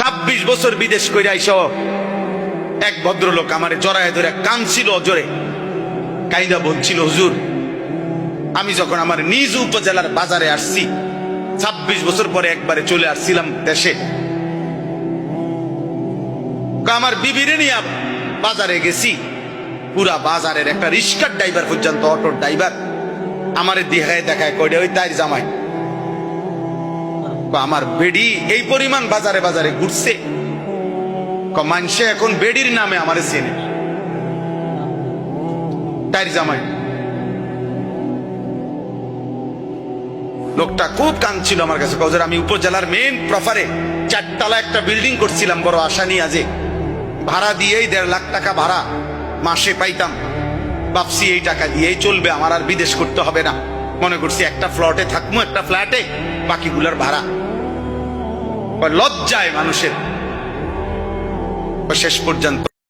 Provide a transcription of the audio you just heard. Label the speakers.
Speaker 1: 26 বছর বিদেশ কইরা আইসো এক ভদ্রলোক আমারে জড়ায় ধরে কাঁদছিল জোরে, কাইদা বলছিল, হুজুর আমি যখন আমার নিজ উপজেলার বাজারে আসছি, 26 বছর পরে একবারে চলে আসছিলাম দেশে, আমার বিবিরে নিয়ে বাজারে গেছি, পুরা বাজারের একটা রিক্সার ড্রাইভার পর্যন্ত, অটোর ড্রাইভার আমারে দেখায় কইডে ওই তাই জামাই। আমার বেডি এই পরিমাণ বাজারে বাজারে ঘুরছে, মানুষে এখন বেডির নামে আমারে চেনে, তাই জামাই। লোকটা খুব কাঁদছিল আমার কাছে, কজের আমি উপজেলার মেইন প্রপারে 4 তলা একটা বিল্ডিং করছিলাম বড় আশা নিয়ে, আজে ভাড়া দিয়েই 1.5 লাখ টাকা ভাড়া মাসে পাইতাম। ভাবছি এই টাকা দিয়েই চলবে, আমার আর বিদেশ করতে হবে না। মনে করছি একটা ফ্ল্যাটে থাকবো, একটা ফ্ল্যাটে বাকিগুলোর ভাড়া। লজ্জায় মানুষের শেষ পর্যন্ত